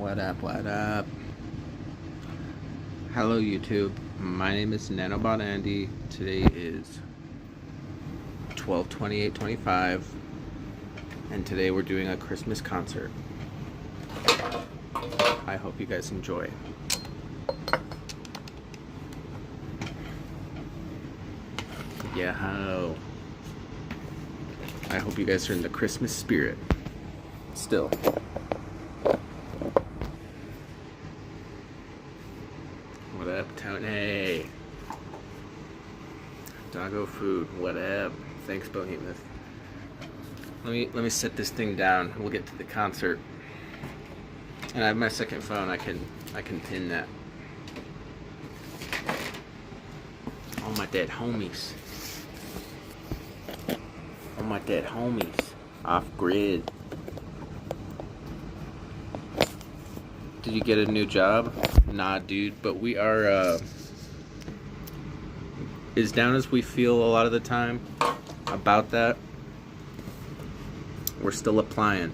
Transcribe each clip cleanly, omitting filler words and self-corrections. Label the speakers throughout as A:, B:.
A: What up, what up? Hello YouTube, my name is Nanobot Andy. Today is 12/28/25 and today we're doing a Christmas concert. I hope you guys enjoy. Yeah, I hope you guys are in the Christmas spirit. Still. What up, Tony? Doggo food. What up? Thanks, Behemoth. Let me set this thing down. We'll get to the concert. And I have my second phone. I can pin that. All my dead homies. All my dead homies. Off grid. Did you get a new job? Nah, dude, but we are as down as we feel a lot of the time about that, we're still applying.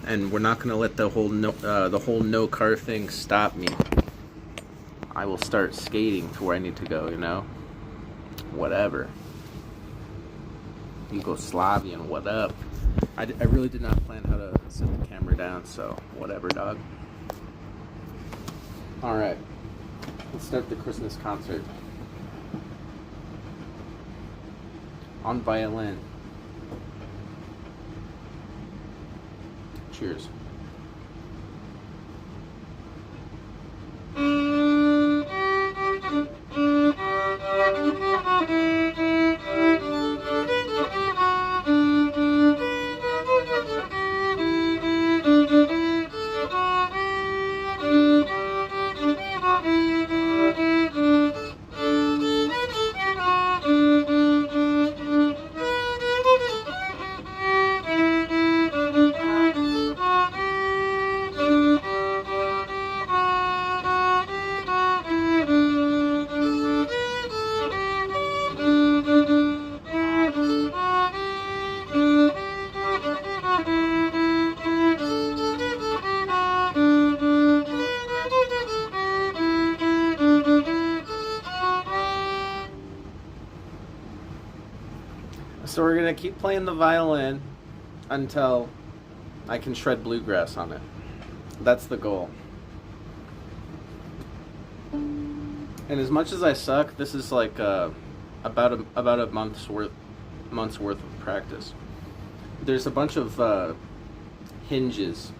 A: And we're not gonna let the whole no car thing stop me. I will start skating to where I need to go, you know? Whatever. Yugoslavian, what up? I really did not plan how to set the camera down, so whatever, dog. Alright, let's start the Christmas concert. On violin. Cheers. So we're gonna keep playing the violin until I can shred bluegrass on it. That's the goal. And as much as I suck, this is like about a month's worth of practice. There's a bunch of hinges,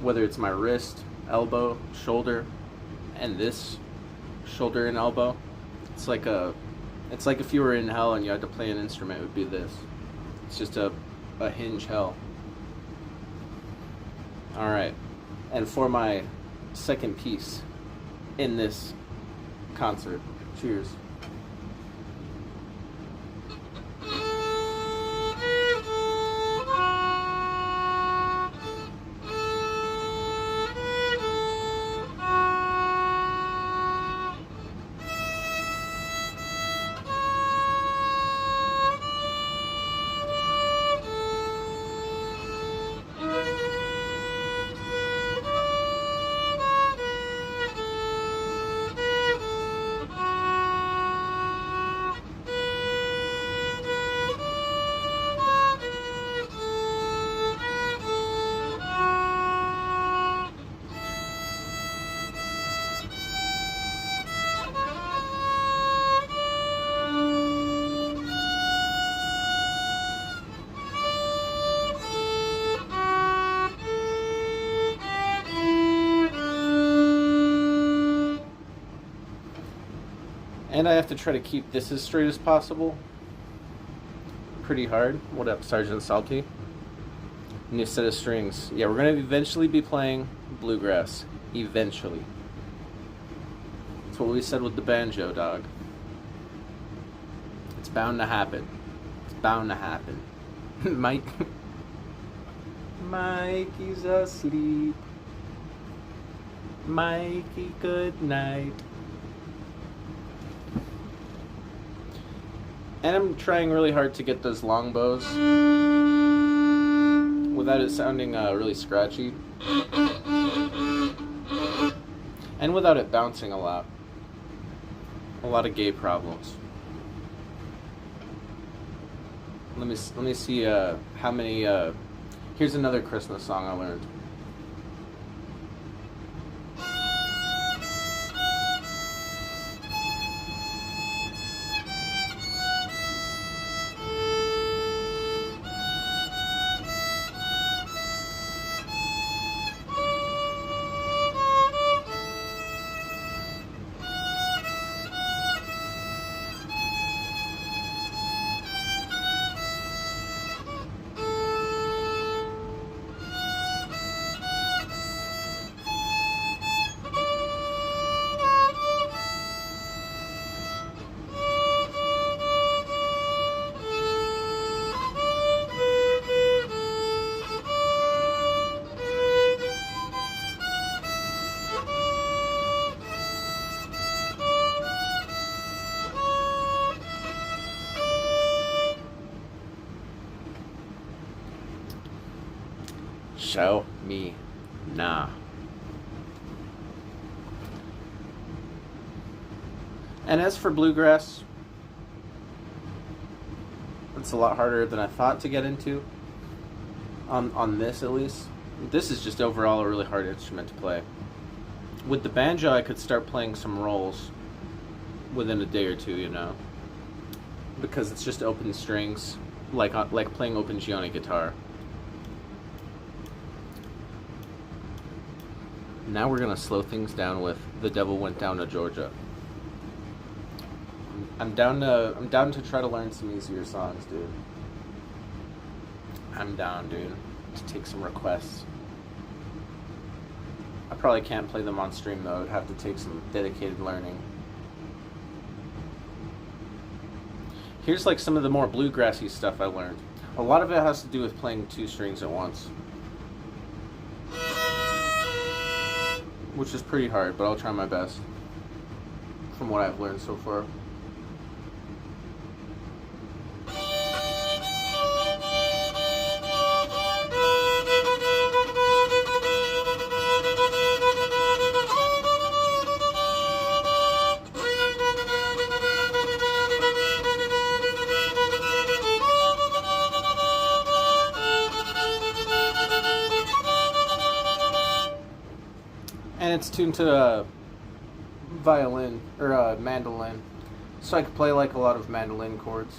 A: whether it's my wrist, elbow, shoulder, and this shoulder and elbow. It's like if you were in hell and you had to play an instrument, it would be this. It's just a hinge hell. Alright. And for my second piece in this concert, cheers. And I have to try to keep this as straight as possible. Pretty hard. What up, Sergeant Salty? New set of strings. Yeah, we're going to eventually be playing bluegrass. Eventually. That's what we said with the banjo, dog. It's bound to happen. It's bound to happen. Mikey's asleep. Mikey, good night. And I'm trying really hard to get those long bows without it sounding really scratchy, and without it bouncing a lot. A lot of gay problems. Let me see how many. Here's another Christmas song I learned. Show me nah. And as for bluegrass, it's a lot harder than I thought to get into. On this, at least. This is just overall a really hard instrument to play. With the banjo, I could start playing some rolls within a day or two, you know, because it's just open strings, like playing open G on a guitar. Now we're gonna slow things down with "The Devil Went Down to Georgia." I'm down to try to learn some easier songs, dude. I'm down, dude, to take some requests. I probably can't play them on stream though. I'd have to take some dedicated learning. Here's like some of the more bluegrassy stuff I learned. A lot of it has to do with playing two strings at once, which is pretty hard, but I'll try my best from what I've learned so far. And it's tuned to violin or mandolin, so I could play like a lot of mandolin chords.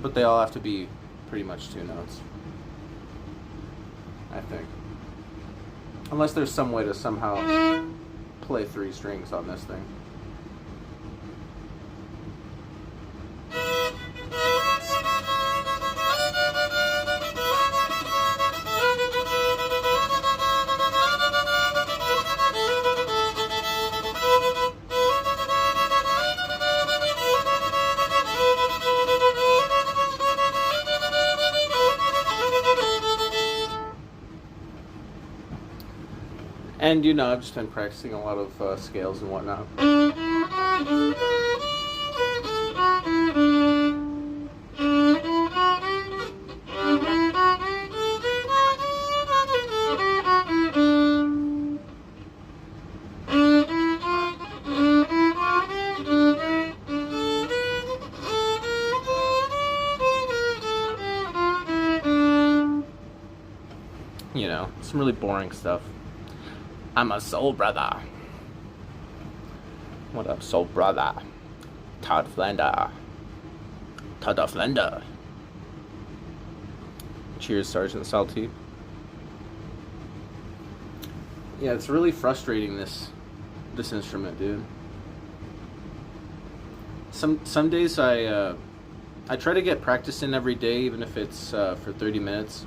A: But they all have to be pretty much two notes, I think. Unless there's some way to somehow play three strings on this thing. And, you know, I've just been practicing a lot of scales and whatnot. You know, some really boring stuff. I'm a soul brother. What up, soul brother? Todd Flender. Todd Flender. Cheers, Sergeant Salty. Yeah, it's really frustrating, this instrument, dude. Some days I try to get practice in every day, even if it's for 30 minutes.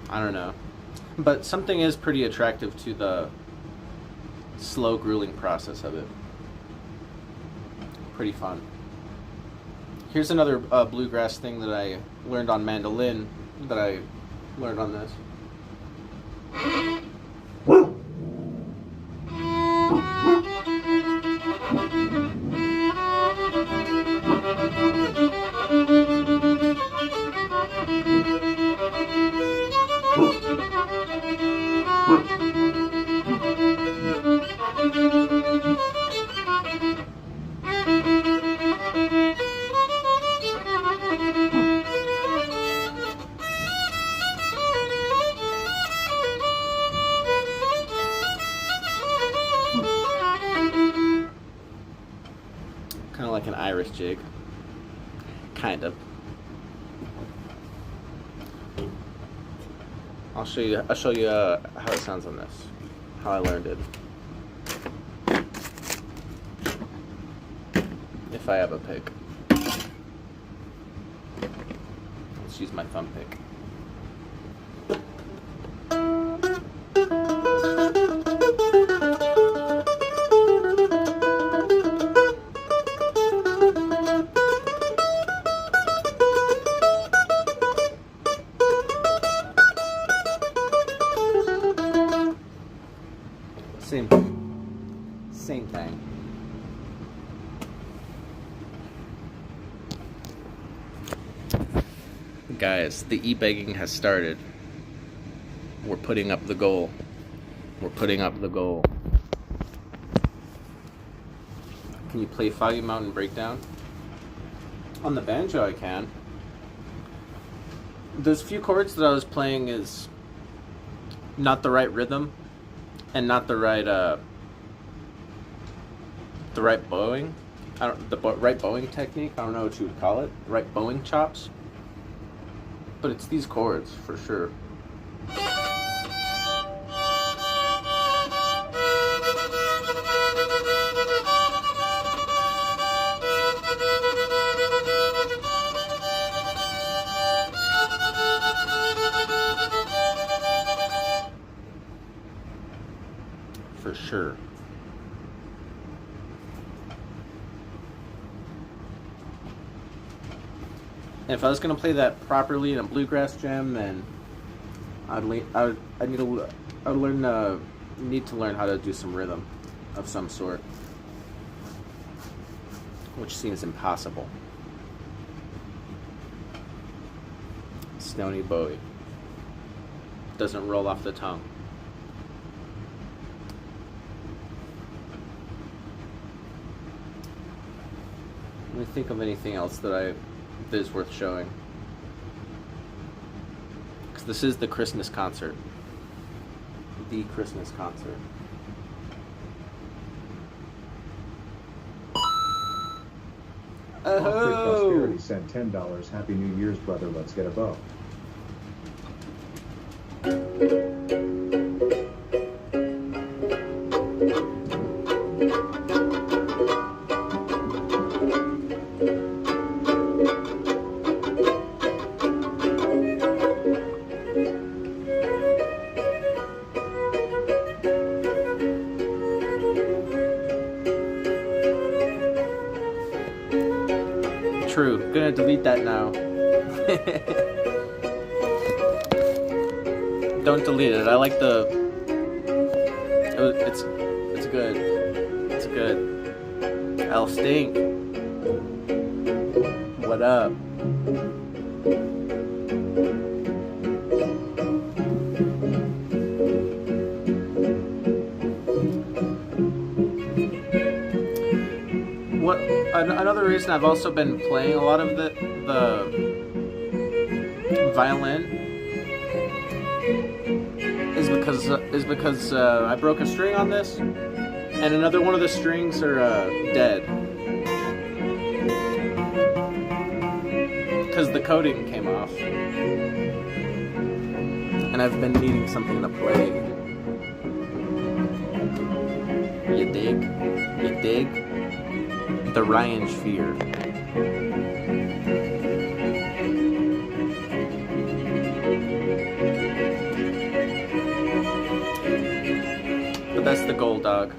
A: I don't know. But something is pretty attractive to the slow, grueling process of it. Pretty fun. Here's another bluegrass thing that I learned on mandolin that I learned on this. Irish jig. Kind of. I'll show you how it sounds on this. How I learned it. If I have a pick. Let's use my thumb pick. Same thing. Guys, the e-begging has started. We're putting up the goal. We're putting up the goal. Can you play Foggy Mountain Breakdown? On the banjo I can. Those few chords that I was playing is not the right rhythm and not the right bowing. Right bowing technique. I don't know what you would call it. The right bowing chops. But it's these chords for sure. For sure. And if I was gonna play that properly in a bluegrass jam, then I would need to learn how to do some rhythm of some sort, which seems impossible. Stony Bowie doesn't roll off the tongue. Let me think of anything else that is worth showing. Because this is the Christmas concert. The Christmas concert.
B: Oh! Prosperity sent $10. Happy New Year's, brother. Let's get a bow.
A: True. Gonna delete that now. Don't delete it. I like the. It's good. It's good. I'll stink. What up? Another reason I've also been playing a lot of the violin is because I broke a string on this, and another one of the strings are dead because the coating came off, and I've been needing something to play. You dig? You dig? The Ryan Sphere. But that's the goal, dog.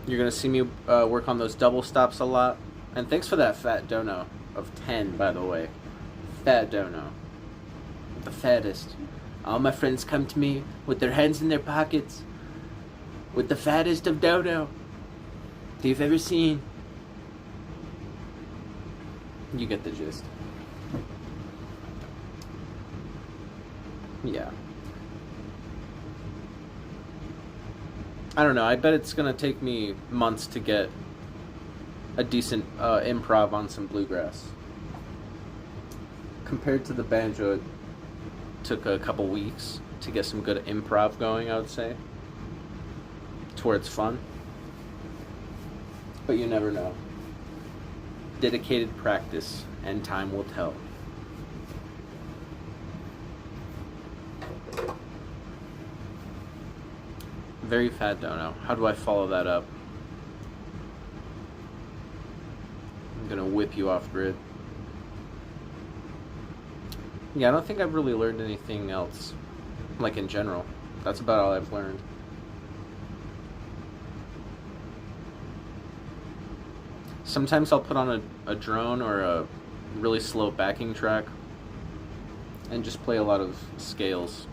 A: You're gonna see me work on those double stops a lot. And thanks for that fat dono of 10, by the way. Fat dono. The fattest. All my friends come to me with their hands in their pockets with the fattest of dodo you've ever seen. You get the gist. Yeah. I don't know. I bet it's gonna take me months to get a decent improv on some bluegrass. Compared to the banjo, it took a couple weeks to get some good improv going, I would say. To where it's fun. But you never know. Dedicated practice, and time will tell. Very fat dono. How do I follow that up? I'm gonna whip you off grid. Yeah, I don't think I've really learned anything else. Like in general. That's about all I've learned. Sometimes I'll put on a drone or a really slow backing track and just play a lot of scales.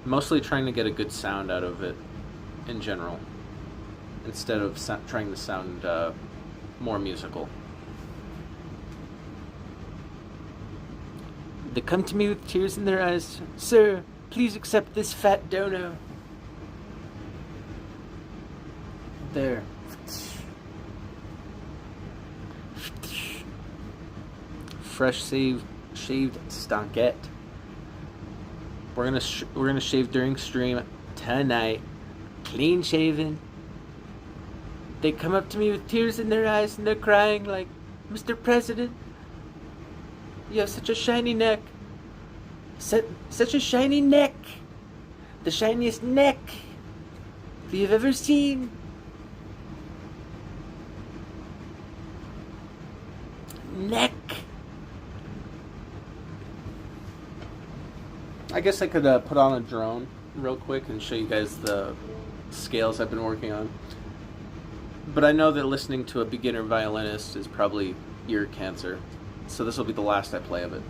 A: Mostly trying to get a good sound out of it in general, instead of trying to sound more musical. They come to me with tears in their eyes. Sir, please accept this fat dono. There. Fresh shaved stonkette. We're gonna shave during stream tonight. Clean shaven. They come up to me with tears in their eyes and they're crying like, Mr. President, you have such a shiny neck. Such a shiny neck. The shiniest neck that you've ever seen. Neck. I guess I could put on a drone real quick and show you guys the scales I've been working on. But I know that listening to a beginner violinist is probably ear cancer. So this will be the last I play of it.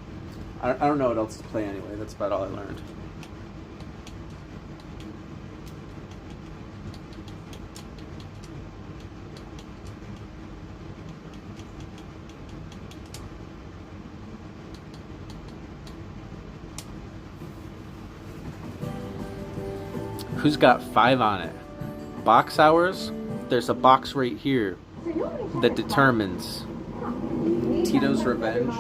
A: I don't know what else to play anyway. That's about all I learned. Who's got 5 on it? Box hours? There's a box right here that determines Tito's Revenge.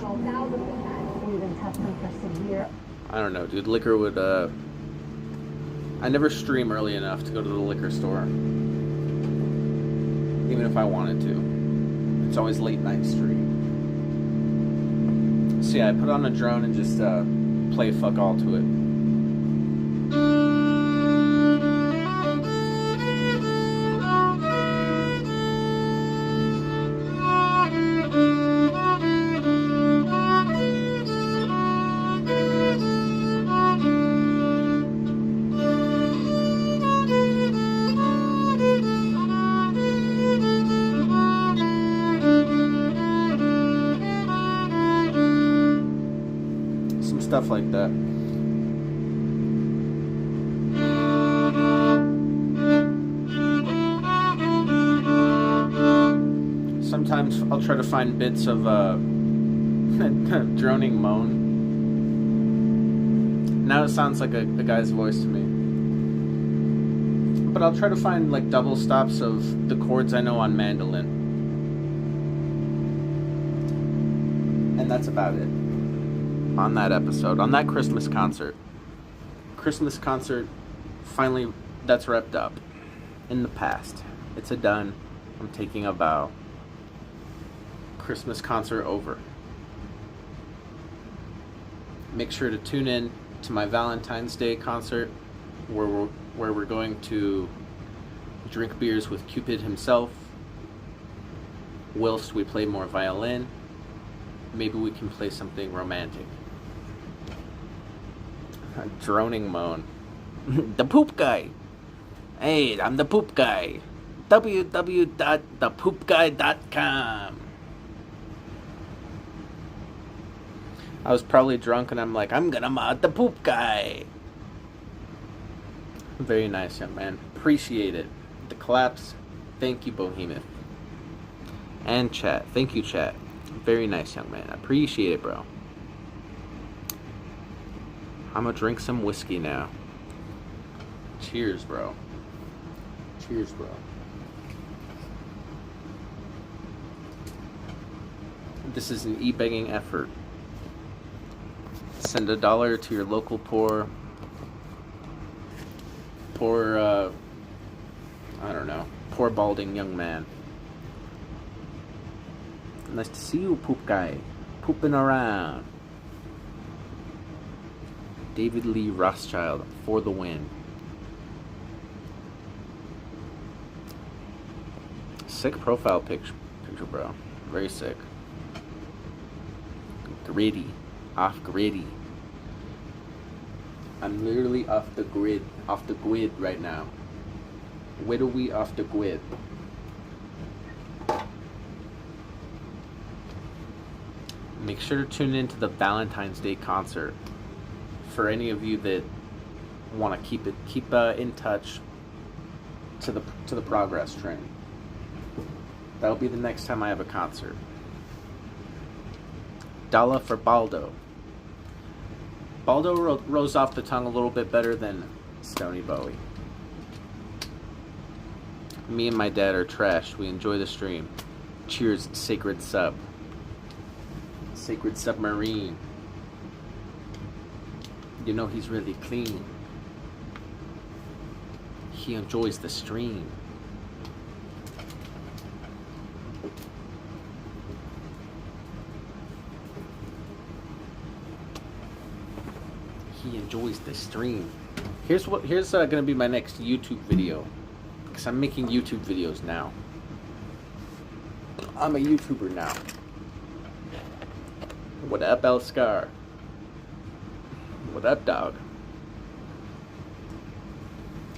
A: I don't know, dude. Liquor would, I never stream early enough to go to the liquor store. Even if I wanted to. It's always late night stream. So yeah, I put on a drone and just, play fuck all to it. Stuff like that. Sometimes I'll try to find bits of droning moan. Now it sounds like a guy's voice to me. But I'll try to find like double stops of the chords I know on mandolin. And that's about it. On that episode, on that Christmas concert. Christmas concert, finally, that's wrapped up. In the past. It's a done. I'm taking a vow. Christmas concert over. Make sure to tune in to my Valentine's Day concert, where we're going to drink beers with Cupid himself, whilst we play more violin. Maybe we can play something romantic. A droning moan. The poop guy. Hey, I'm the poop guy. www.thepoopguy.com. I was probably drunk and I'm like, I'm gonna mod the poop guy. Very nice, young man. Appreciate it. The claps. Thank you, Bohemoth. And chat. Thank you, chat. Very nice, young man. Appreciate it, bro. I'm gonna drink some whiskey now. Cheers, bro. Cheers, bro. This is an e-begging effort. Send $1 to your local poor, I don't know, Poor balding young man. Nice to see you, poop guy. Pooping around. David Lee Rothschild for the win. Sick profile picture, bro. Very sick. Gritty. Off gritty. I'm literally off the grid right now. Widowy off the grid. Make sure to tune into the Valentine's Day concert. For any of you that want to keep in touch to the progress train. That'll be the next time I have a concert. Dalla for Baldo. Baldo rose off the tongue a little bit better than Stony Bowie. Me and my dad are trash. We enjoy the stream. Cheers, Sacred Sub. Sacred Submarine. You know he's really clean. He enjoys the stream. He enjoys the stream. Here's gonna be my next YouTube video, because I'm making YouTube videos now. I'm a YouTuber now. What up, El Scar? What up, dog?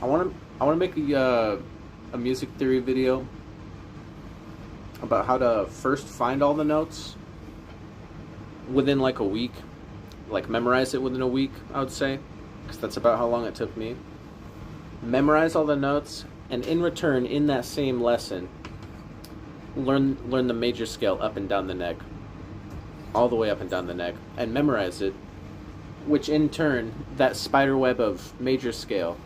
A: I wanna make a music theory video about how to first find all the notes within like a week. Like memorize it within a week, I would say, because that's about how long it took me. Memorize all the notes, and in return, in that same lesson, learn the major scale up and down the neck, all the way up and down the neck, and memorize it, which in turn, that spider web of major scale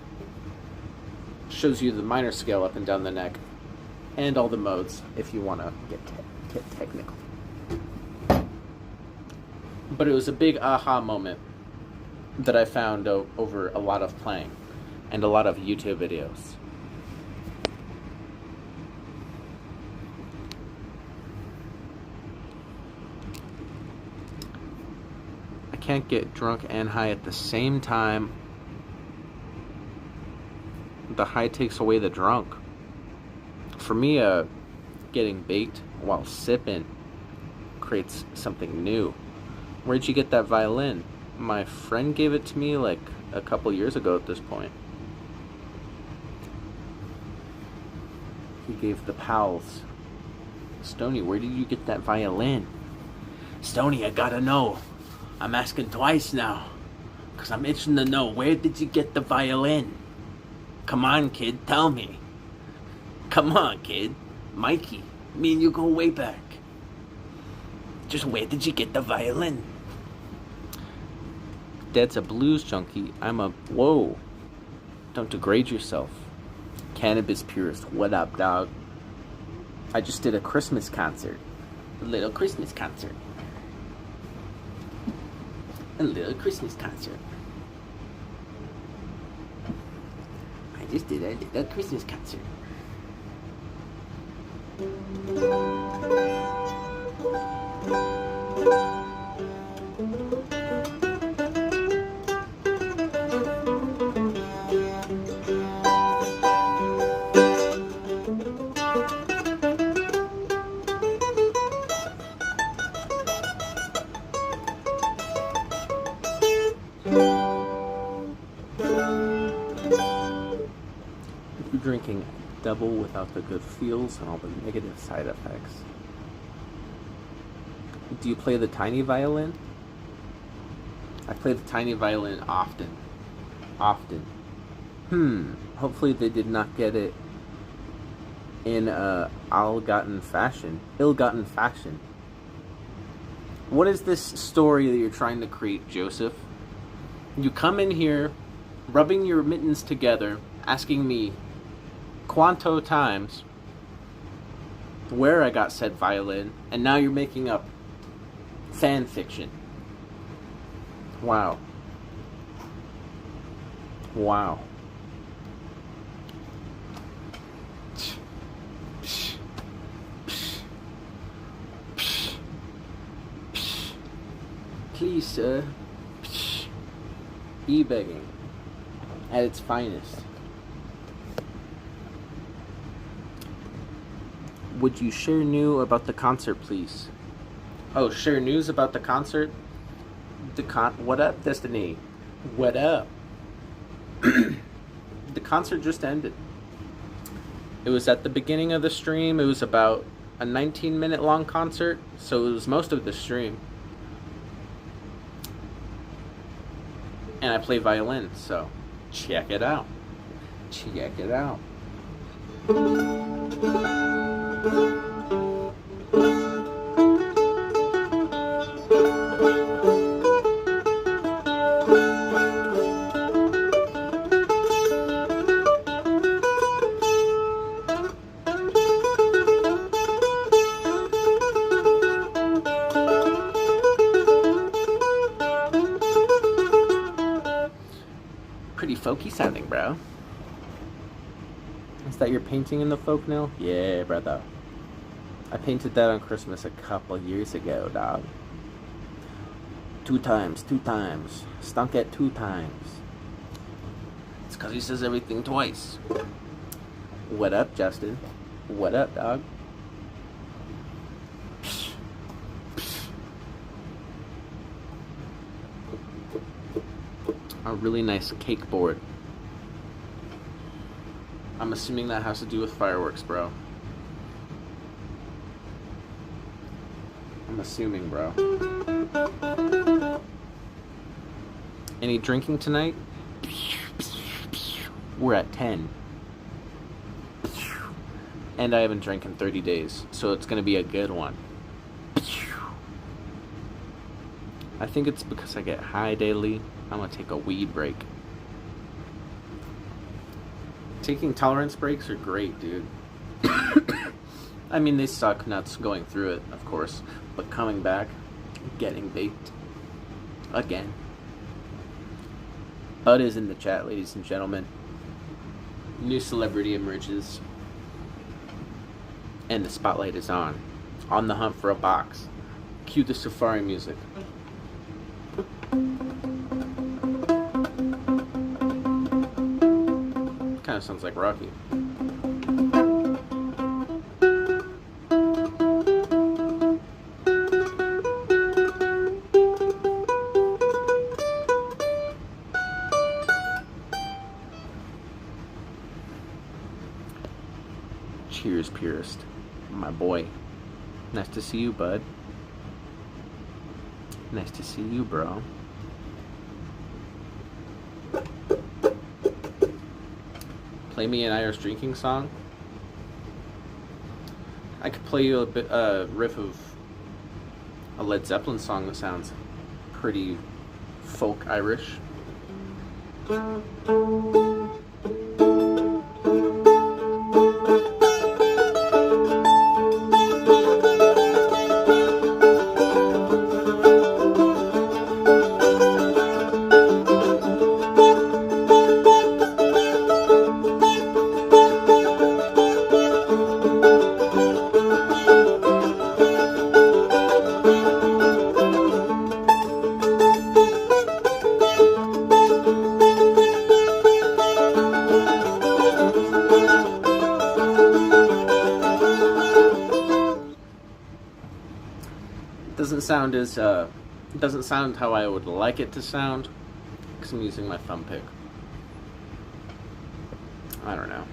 A: shows you the minor scale up and down the neck, and all the modes, if you want to get technical. But it was a big aha moment that I found over a lot of playing and a lot of YouTube videos. I can't get drunk and high at the same time. The high takes away the drunk. For me, getting baked while sipping creates something new. Where'd you get that violin? My friend gave it to me like a couple years ago at this point. He gave the pals. Stony, where did you get that violin? Stony, I gotta know. I'm asking twice now, 'cause I'm itching to know. Where did you get the violin? Come on, kid, tell me. Come on, kid. Mikey, me and you go way back. Just where did you get the violin? Dad's a blues junkie. Whoa. Don't degrade yourself. Cannabis purist, what up, dog? I just did a Christmas concert. A little Christmas concert. A little Christmas concert. I just did a little Christmas concert. Drinking double without the good feels and all the negative side effects. Do you play the tiny violin? I play the tiny violin often. Hopefully they did not get it in ill-gotten fashion. What is this story that you're trying to create, Joseph? You come in here, rubbing your mittens together, asking me quanto times where I got said violin, and now you're making up fan fiction. Wow. Please, sir. E-begging at its finest. Would you share news about the concert, please? Oh, share news about the concert? What up, Destiny? What up? The concert just ended. It was at the beginning of the stream. It was about a 19-minute long concert, so it was most of the stream. And I play violin, so check it out. Check it out. Pretty folky sounding, bro. Is that your painting in the folk now? Yeah, brother. I painted that on Christmas a couple years ago, dog. 2 times. Stunk at 2 times. It's because he says everything twice. What up, Justin? What up, dog? A really nice cake board. I'm assuming that has to do with fireworks, bro. I'm assuming, bro. Any drinking tonight? We're at 10. And I haven't drank in 30 days, so it's gonna be a good one. I think it's because I get high daily. I'm gonna take a weed break. Taking tolerance breaks are great, dude. I mean, they suck nuts going through it, of course, but coming back, getting baked again. Bud is in the chat, ladies and gentlemen. New celebrity emerges, and the spotlight is on the hunt for a box. Cue the safari music. Kind of sounds like Rocky. Cheers, Purist. My boy. Nice to see you, bud. Nice to see you, bro. Play me an Irish drinking song. I could play you a riff of a Led Zeppelin song that sounds pretty folk Irish. It doesn't sound how I would like it to sound because I'm using my thumb pick. I don't know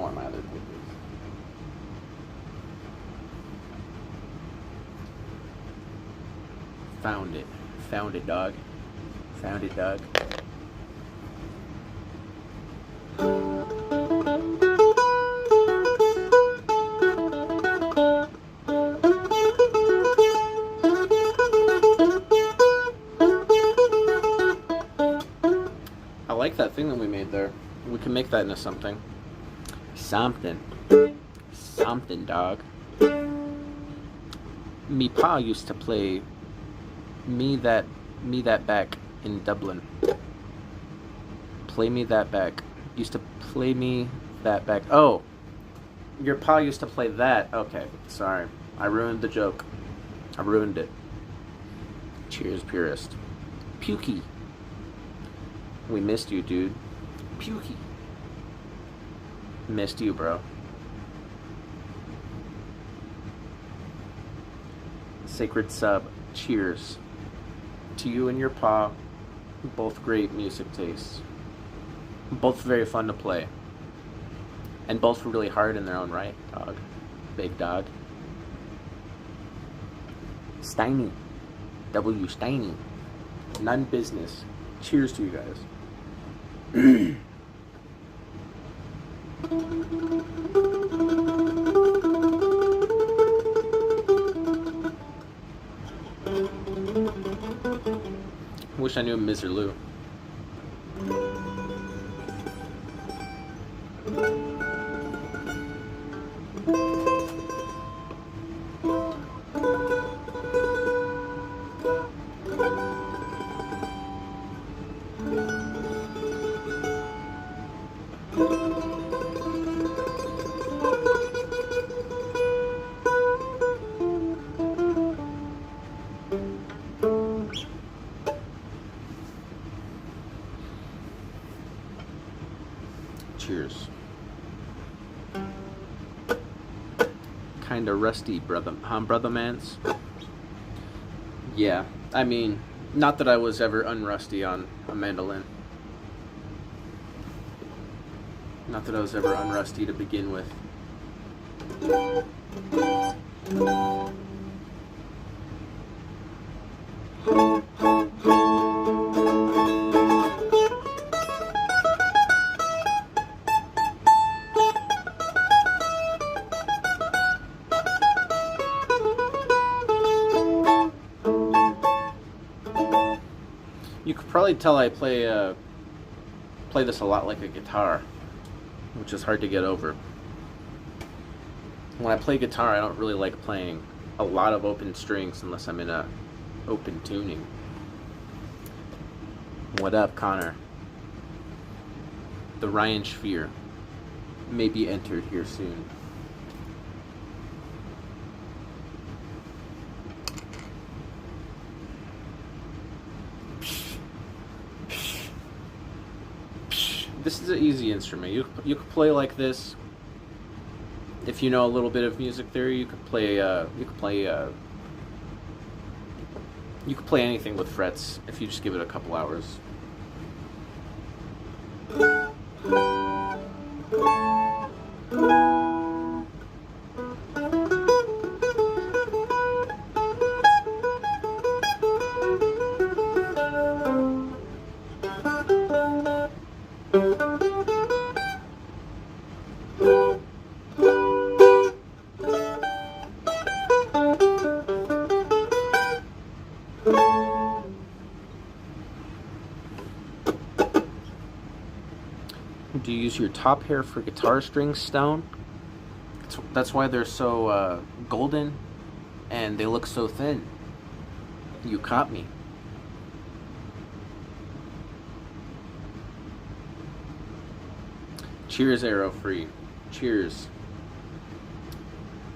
A: where my other pick is. Found it, dog. Found it, dog. That thing that we made there. We can make that into something. Something, dog. Me pa used to play me that back in Dublin. Play me that back. Used to play me that back. Oh, your pa used to play that. Okay, sorry. I ruined the joke. I ruined it. Cheers, purist. Pukey. We missed you, dude. Pukey. Missed you, bro. Sacred sub. Cheers. To you and your pa. Both great music tastes. Both very fun to play. And both really hard in their own right, dog. Big dog. Steiny. W. Steiny. None business. Cheers to you guys. Wish I knew Mr. Lou. Cheers. Kinda rusty, brother mans? Yeah, I mean, not that I was ever unrusty on a mandolin. Not that I was ever unrusty to begin with. You could probably tell I play this a lot like a guitar, which is hard to get over. When I play guitar, I don't really like playing a lot of open strings unless I'm in a open tuning. What up, Connor? The Ryan Sphere may be entered here soon. This is an easy instrument. You could play like this. If you know a little bit of music theory, you could play anything with frets if you just give it a couple hours. Do you use your top hair for guitar strings, Stone? That's why they're so golden and they look so thin. You caught me. Cheers, Arrow Free. Cheers.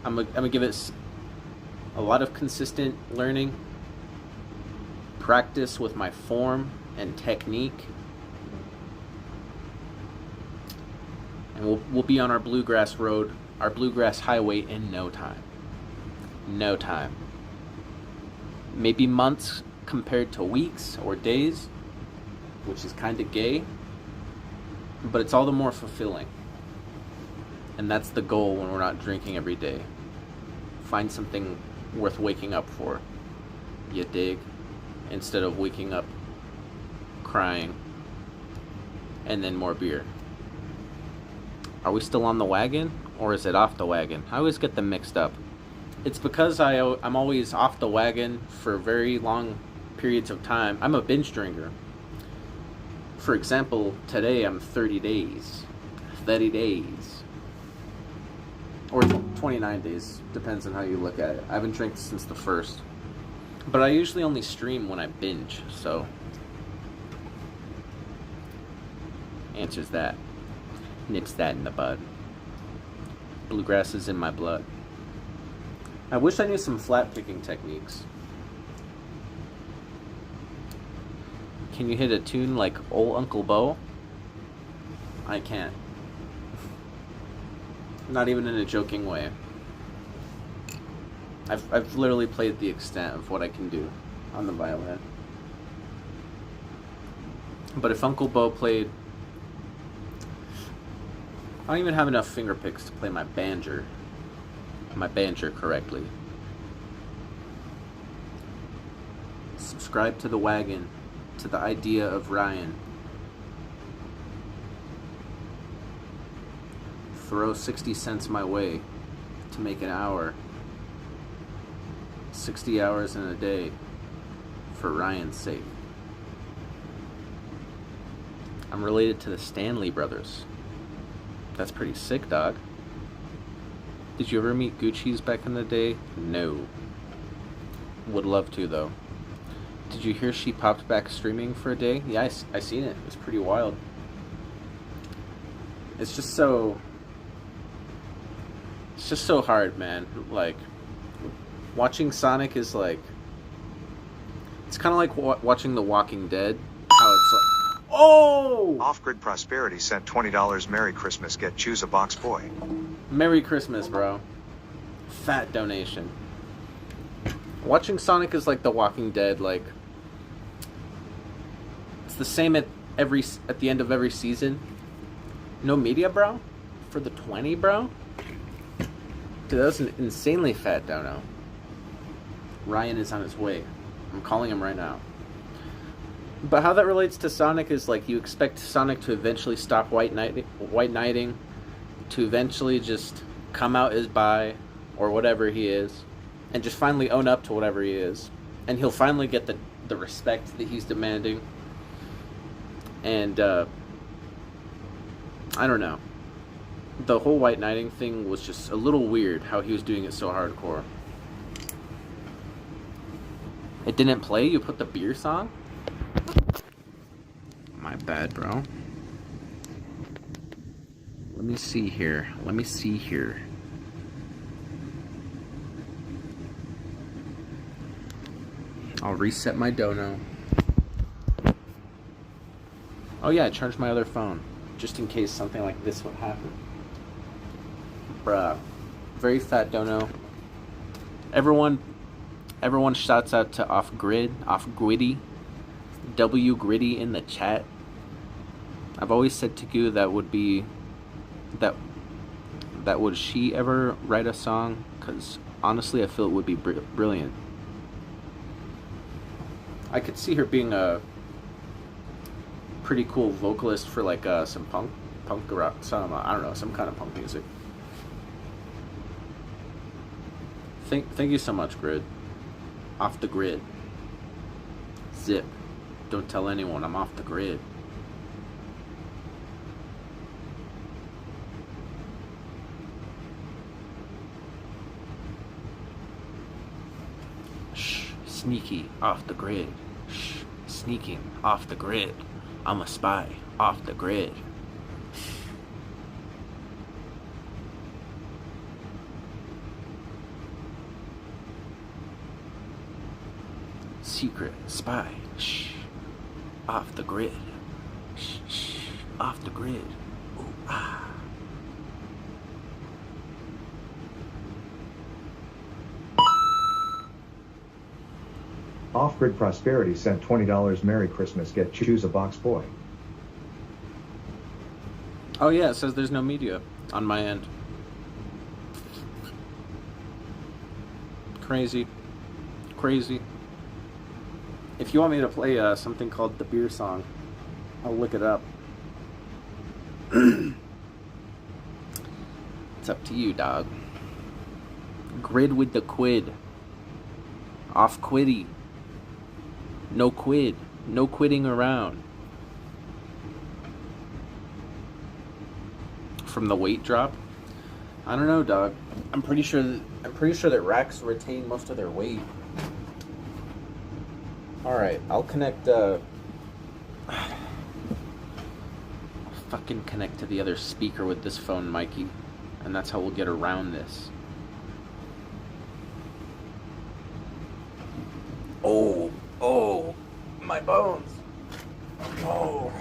A: I'm gonna give it a lot of consistent learning, practice with my form and technique. And we'll be on our bluegrass road, our bluegrass highway in no time. No time. Maybe months compared to weeks or days, which is kind of gay, but it's all the more fulfilling. And that's the goal when we're not drinking every day. Find something worth waking up for, you dig? Instead of waking up crying and then more beer. Are we still on the wagon, or is it off the wagon? I always get them mixed up. It's because I'm always off the wagon for very long periods of time. I'm a binge drinker. For example, today I'm 30 days. 30 days. Or 29 days, depends on how you look at it. I haven't drank since the 1st. But I usually only stream when I binge, so... answers that. Nips that in the bud. Bluegrass is in my blood. I wish I knew some flat picking techniques. Can you hit a tune like Old Uncle Bo? I can't. Not even in a joking way. I've literally played the extent of what I can do on the violin. But if Uncle Bo played... I don't even have enough finger picks to play my banjo correctly. Subscribe to the wagon, to the idea of Ryan. Throw 60 cents my way to make an hour. 60 hours in a day for Ryan's sake. I'm related to the Stanley brothers. That's pretty sick, dog. Did you ever meet Gucci's back in the day? No. Would love to, though. Did you hear she popped back streaming for a day? Yeah, I seen it. It was pretty wild. It's just so hard, man. Like, watching Sonic is like... It's kind of like watching The Walking Dead. How it's like... Oh!
C: Off-Grid Prosperity sent $20. Merry Christmas. Get choose a box boy.
A: Merry Christmas, bro. Fat donation. Watching Sonic is like The Walking Dead. Like, it's the same at the end of every season. No media, bro? For the 20, bro? Dude, that was an insanely fat dono. Ryan is on his way. I'm calling him right now. But how that relates to Sonic is like you expect Sonic to eventually stop white knighting, to eventually just come out as bi or whatever he is, and just finally own up to whatever he is, and he'll finally get the respect that he's demanding. And I don't know. The whole white knighting thing was just a little weird. How he was doing it so hardcore. It didn't play. You put the beer song. My bad, bro. Let me see here. I'll reset my dono. Oh yeah, I charged my other phone. Just in case something like this would happen. Bruh. Very fat dono. Everyone shouts out to Off Gwiddy. W Gritty in the chat. I've always said to Goo that would she ever write a song? Because honestly, I feel it would be brilliant. I could see her being a pretty cool vocalist for like some punk rock, some I don't know, some kind of punk music. Thank you so much, Grid. Off the grid. Zip. Don't tell anyone I'm off the grid. Shh, sneaky, off the grid. Shh, sneaking, off the grid. I'm a spy, off the grid. Secret, spy, shh. Off the grid. Shh, shh. Off the grid. Ooh, ah.
B: Off-Grid Prosperity sent $20. Merry Christmas. Get choose a box boy.
A: Oh yeah, it says there's no media on my end. Crazy. If you want me to play something called The Beer Song, I'll look it up. It's up to you, dog. Grid with the quid. Off quiddy. No quid. No quitting around. From the weight drop? I don't know, dog. I'm pretty sure that racks retain most of their weight. Alright, I'll connect, I'll fucking connect to the other speaker with this phone, Mikey. And that's how we'll get around this. Oh, my bones. Oh.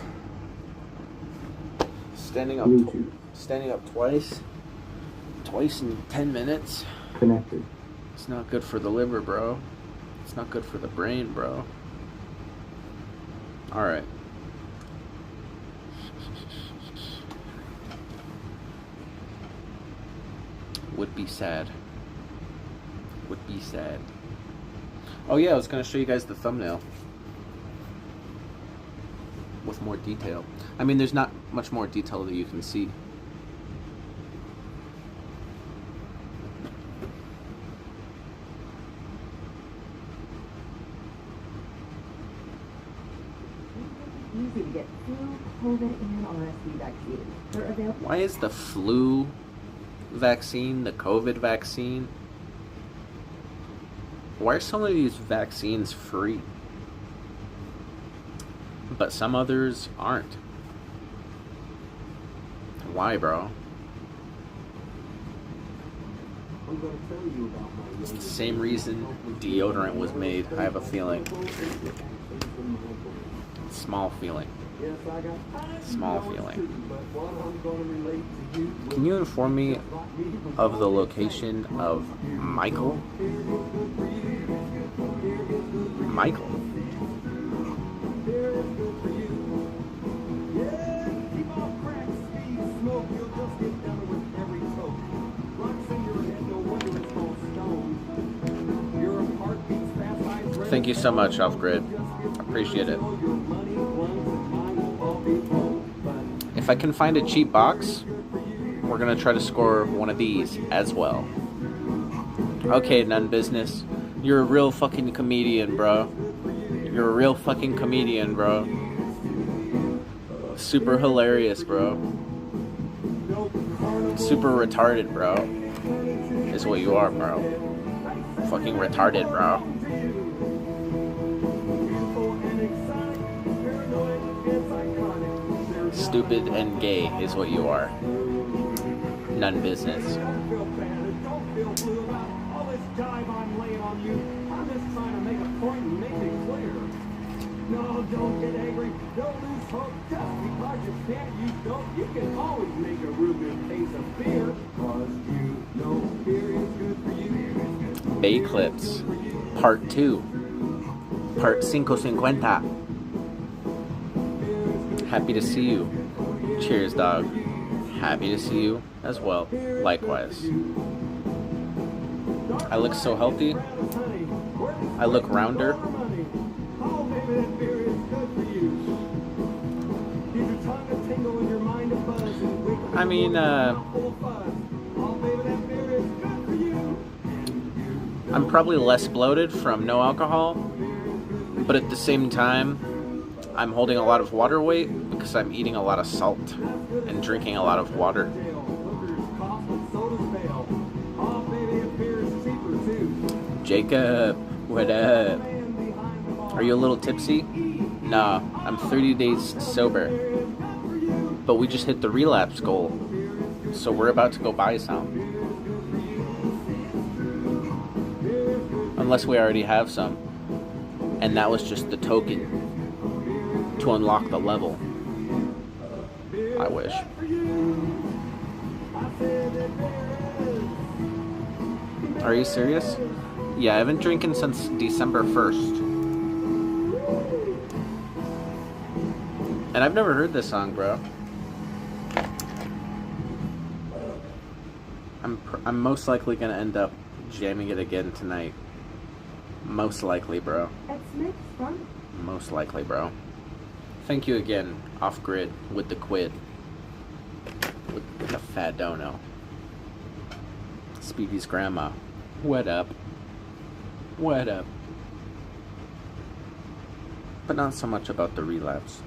A: Standing up twice in 10 minutes.
D: Connected.
A: It's not good for the liver, bro. It's not good for the brain, bro. All right. Would be sad. Would be sad. Oh yeah, I was gonna show you guys the thumbnail with more detail. I mean, there's not much more detail that you can see.
E: Easy to get flu, COVID, and RSV vaccines. They're available.
A: Why is the flu vaccine, the COVID vaccine, why are some of these vaccines free, but some others aren't? Why, bro? It's the same reason deodorant was made. I have a feeling. Small feeling. Small feeling. Can you inform me of the location of Michael? Michael. Thank you so much, Off Grid. Appreciate it. If I can find a cheap box, we're gonna try to score one of these as well. Okay, None Business. You're a real fucking comedian, bro. You're a real fucking comedian, bro. Super hilarious, bro. Super retarded, bro. Is what you are, bro. Fucking retarded, bro. Stupid and gay is what you are. None Business.
F: No, don't get angry. Don't lose hope. Just because you can't, you can always make a real good case of beer. Cause you know beer is good for you.
A: Bay Clips, Part 2. Part 550. Happy to see you. Cheers, dog. Happy to see you as well. Likewise. I look so healthy. I look rounder. I mean, I'm probably less bloated from no alcohol, but at the same time, I'm holding a lot of water weight because I'm eating a lot of salt and drinking a lot of water. Jacob, what up? Are you a little tipsy? Nah, I'm 30 days sober. But we just hit the relapse goal, so we're about to go buy some. Unless we already have some. And that was just the token to unlock the level. I wish. Are you serious? Yeah, I've been drinking since December 1st. And I've never heard this song, bro. I'm most likely gonna end up jamming it again tonight. Most likely, bro.
E: At Smith's front.
A: Most likely, bro. Thank you again, Off Grid, with the quid. With the fat dono. Speedy's grandma. What up? What up? But not so much about the relapse.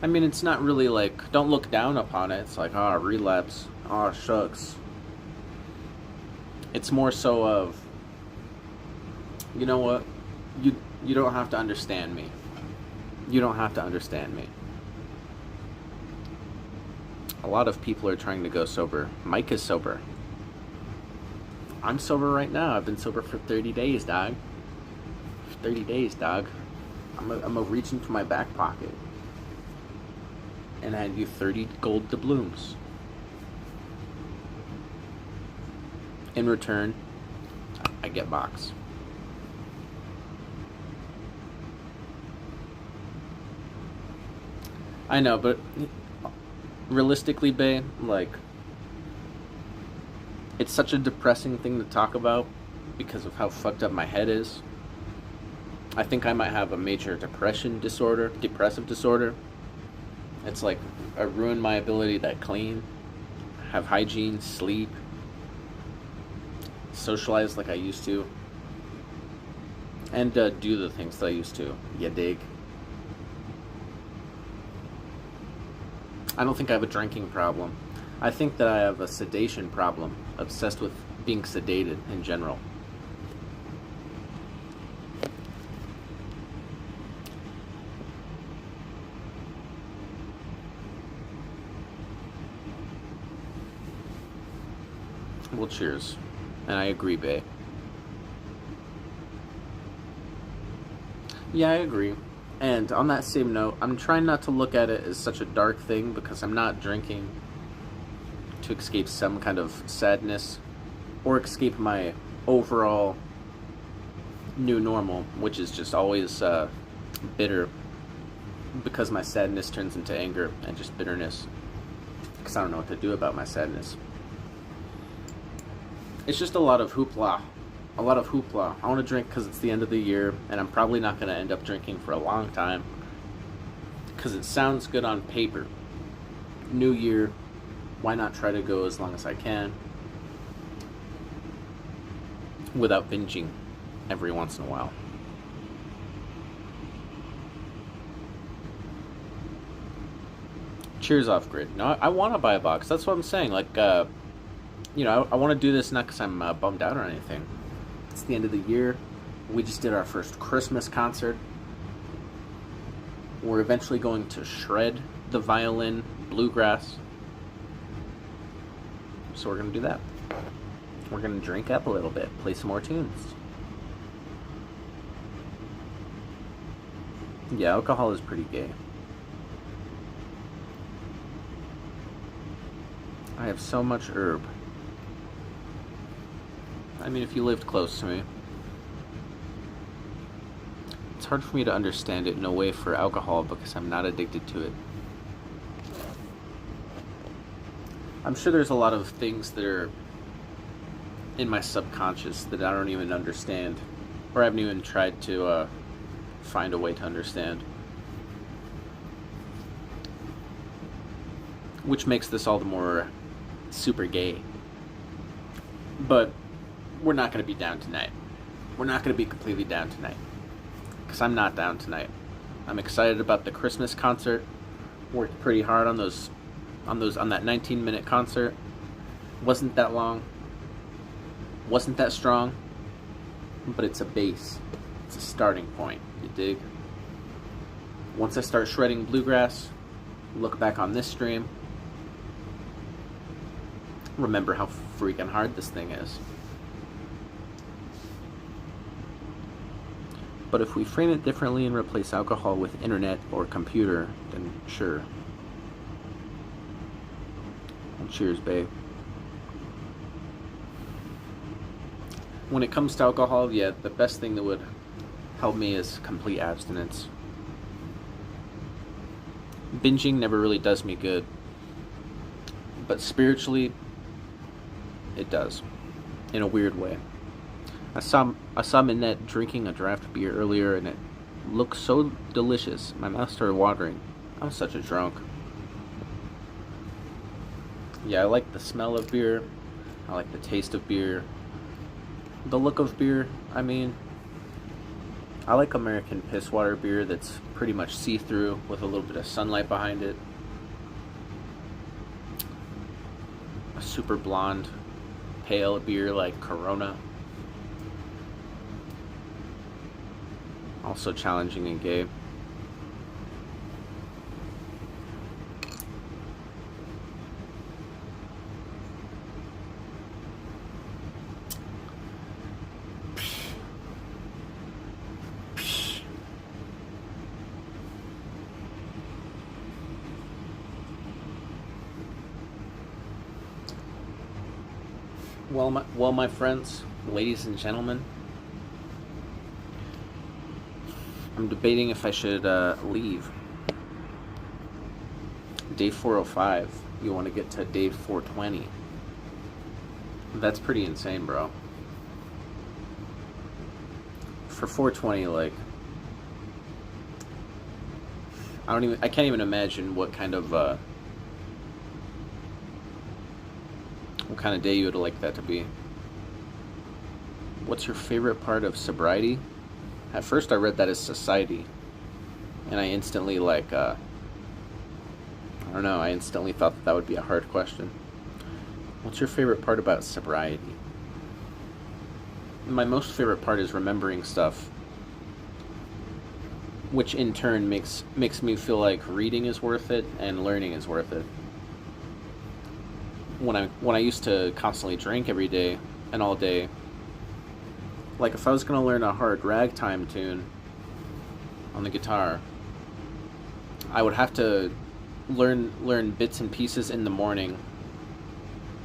A: I mean, it's not really like, don't look down upon it. It's like, relapse. Shucks. It's more so of, you know what? You don't have to understand me. You don't have to understand me. A lot of people are trying to go sober. Mike is sober. I'm sober right now. I've been sober for 30 days, dog. 30 days, dog. I'm gonna reach into my back pocket and hand you 30 gold doubloons. In return, I get box. I know, but realistically, bae, like, it's such a depressing thing to talk about because of how fucked up my head is. I think I might have a major depressive disorder. It's like I ruined my ability to clean, have hygiene, sleep, socialize like I used to, and do the things that I used to. You dig? I don't think I have a drinking problem. I think that I have a sedation problem, obsessed with being sedated in general. Well, cheers. And I agree, bae. Yeah, I agree. And on that same note, I'm trying not to look at it as such a dark thing because I'm not drinking to escape some kind of sadness or escape my overall new normal, which is just always bitter because my sadness turns into anger and just bitterness because I don't know what to do about my sadness. It's just a lot of hoopla. I want to drink because it's the end of the year, and I'm probably not going to end up drinking for a long time because it sounds good on paper. New year, why not try to go as long as I can without binging every once in a while. Cheers, Off Grid. No, I want to buy a box. That's what I'm saying. Like, you know, I want to do this not because I'm bummed out or anything. It's the end of the year. We just did our first Christmas concert. We're eventually going to shred the violin bluegrass. So we're going to do that. We're going to drink up a little bit, play some more tunes. Yeah, alcohol is pretty gay. I have so much herb. I mean, if you lived close to me. It's hard for me to understand it in a way for alcohol because I'm not addicted to it. I'm sure there's a lot of things that are in my subconscious that I don't even understand, or I haven't even tried to find a way to understand. Which makes this all the more super gay. But we're not going to be down tonight. We're not going to be completely down tonight. Because I'm not down tonight. I'm excited about the Christmas concert. Worked pretty hard on that 19-minute concert. Wasn't that long. Wasn't that strong. But it's a base. It's a starting point. You dig? Once I start shredding bluegrass, look back on this stream, remember how freaking hard this thing is. But if we frame it differently and replace alcohol with internet or computer, then sure. Well, cheers, babe. When it comes to alcohol, yeah, the best thing that would help me is complete abstinence. Binging never really does me good. But spiritually, it does. In a weird way. I saw Minette drinking a draft beer earlier and it looked so delicious. My mouth started watering. I'm such a drunk. Yeah, I like the smell of beer. I like the taste of beer. The look of beer, I mean, I like American piss water beer that's pretty much see-through with a little bit of sunlight behind it. A super blonde, pale beer like Corona. Also challenging and gay. my friends, ladies and gentlemen, I'm debating if I should leave. Day 405. You want to get to day 420. That's pretty insane, bro. For 420, like, I can't even imagine what kind of day you would like that to be. What's your favorite part of sobriety? At first I read that as society, and I instantly I instantly thought that would be a hard question. What's your favorite part about sobriety? My most favorite part is remembering stuff, which in turn makes me feel like reading is worth it and learning is worth it. When I used to constantly drink every day and all day, like if I was gonna learn a hard ragtime tune on the guitar, I would have to learn bits and pieces in the morning,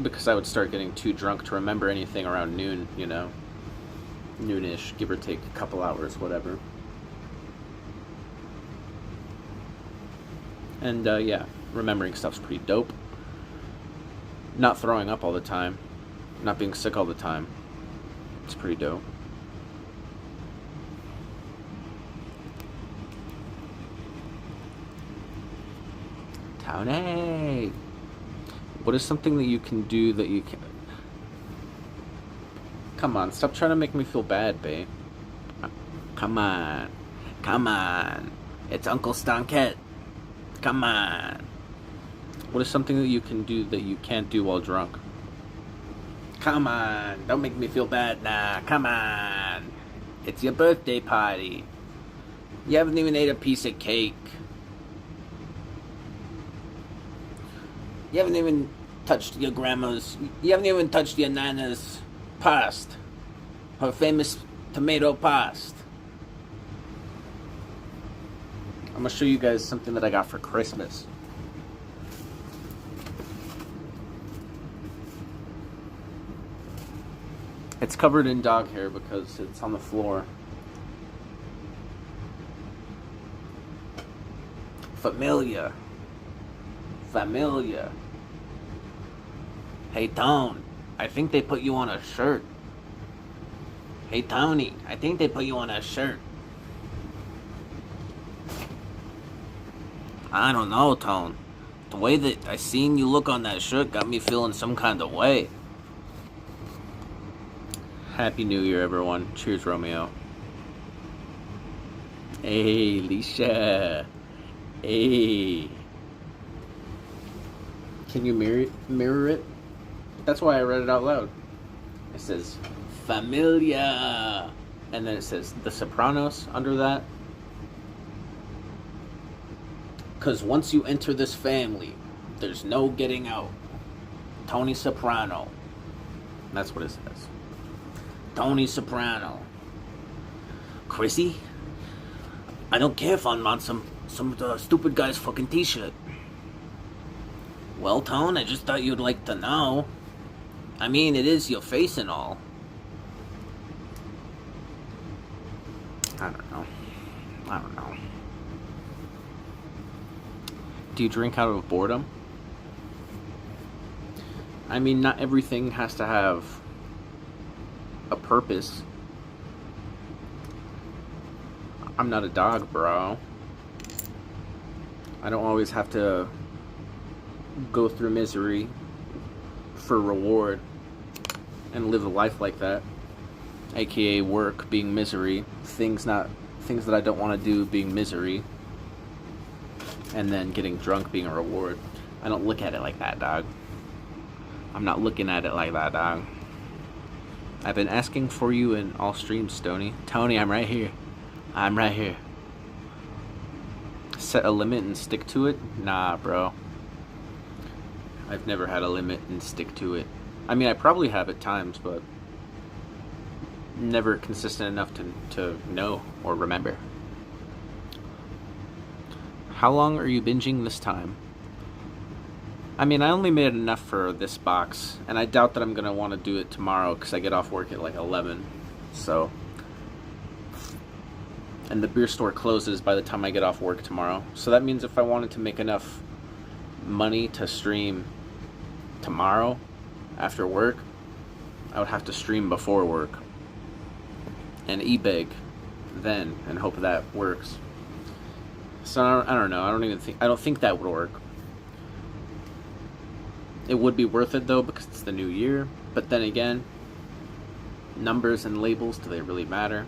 A: because I would start getting too drunk to remember anything around noon, noonish, give or take a couple hours, whatever. And yeah, remembering stuff's pretty dope. Not throwing up all the time, not being sick all the time, it's pretty dope. Tony, what is something that you can do that you can... Come on, stop trying to make me feel bad, babe. Come on. It's Uncle Stonket. Come on. What is something that you can do that you can't do while drunk? Come on, don't make me feel bad now. Come on. It's your birthday party. You haven't even ate a piece of cake. You haven't even touched your grandma's... You haven't even touched your nana's past. Her famous tomato past. I'm gonna show you guys something that I got for Christmas. It's covered in dog hair because it's on the floor. Familia. Hey, Tone, I think they put you on a shirt. Hey, Tony, I think they put you on a shirt. I don't know, Tone. The way that I seen you look on that shirt got me feeling some kind of way. Happy New Year, everyone. Cheers, Romeo. Hey, Lisha. Hey. Can you mirror it? That's why I read it out loud. It says, Familia. And then it says, The Sopranos under that. Because once you enter this family, there's no getting out. Tony Soprano. That's what it says. Tony Soprano. Chrissy? I don't care if I'm on some stupid guy's fucking t-shirt. Well, Tone, I just thought you'd like to know. I mean, it is your face and all. I don't know. Do you drink out of boredom? I mean, not everything has to have a purpose. I'm not a dog, bro. I don't always have to go through misery for reward and live a life like that, aka work being misery, things that I don't want to do being misery, and then getting drunk being a reward. I don't look at it like that, dog. I'm not looking at it like that, dog. I've been asking for you in all streams, Tony. Tony, I'm right here. Set a limit and stick to it? Nah, bro. I've never had a limit and stick to it. I mean, I probably have at times, but never consistent enough to know or remember. How long are you binging this time? I mean, I only made enough for this box, and I doubt that I'm going to want to do it tomorrow because I get off work at like 11. So, and the beer store closes by the time I get off work tomorrow. So that means if I wanted to make enough money to stream tomorrow after work, I would have to stream before work and e-beg then and hope that works. So I don't know. I don't think that would work. It would be worth it though because it's the new year. But then again, numbers and labels, do they really matter?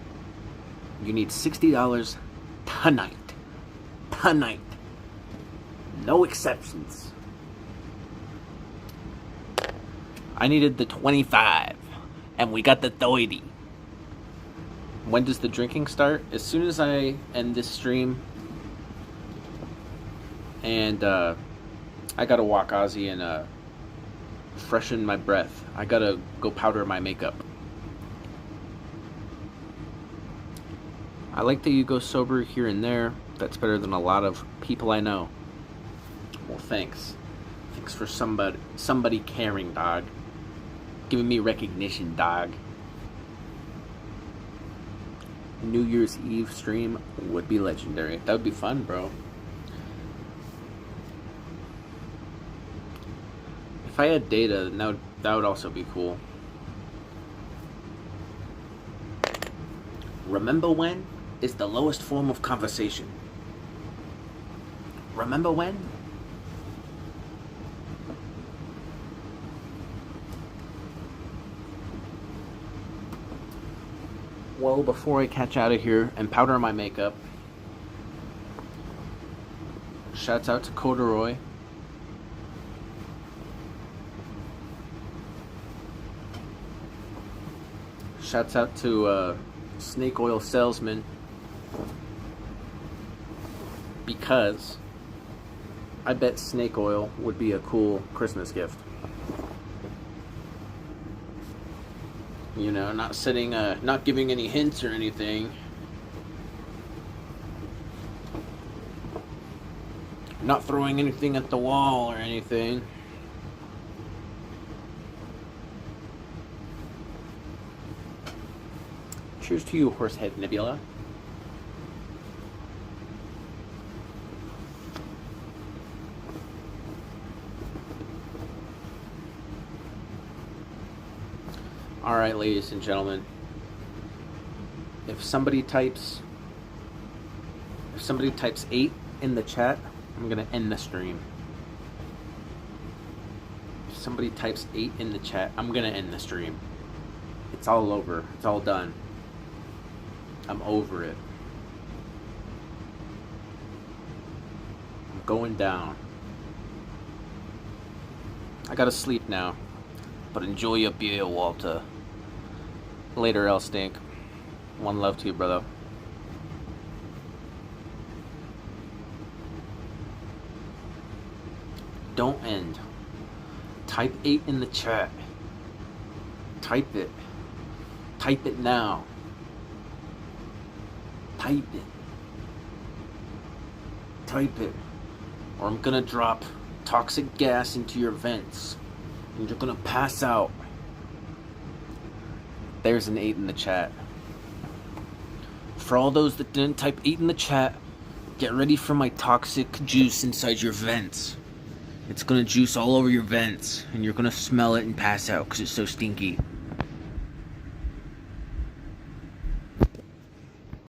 A: You need $60 tonight. Tonight. No exceptions. I needed the 25 and we got the 30. When does the drinking start? As soon as I end this stream. And I gotta walk Ozzy and freshen my breath. I gotta go powder my makeup. I like that you go sober here and there. That's better than a lot of people I know. Well, thanks. Thanks for somebody caring, dog. Giving me recognition, dog. New Year's Eve stream would be legendary. That would be fun, bro. If I had data, then that would also be cool. Remember when is the lowest form of conversation. Remember when? Well, before I catch out of here and powder my makeup, shouts out to Corduroy. Shouts out to Snake Oil Salesman, because I bet snake oil would be a cool Christmas gift. You know, not giving any hints or anything. Not throwing anything at the wall or anything. Cheers to you, Horsehead Nebula. Alright, ladies and gentlemen. If somebody types 8 in the chat, I'm gonna end the stream. If somebody types 8 in the chat, I'm gonna end the stream. It's all over. It's all done. I'm over it. I'm going down. I gotta sleep now. But enjoy your beer, Walter. Later, El Stink. One love to you, brother. Don't end. Type 8 in the chat. Type it. Type it now. Type it. Type it. Or I'm gonna drop toxic gas into your vents. And you're gonna pass out. There's an 8 in the chat. For all those that didn't type 8 in the chat, get ready for my toxic juice inside your vents. It's gonna juice all over your vents, and you're gonna smell it and pass out because it's so stinky.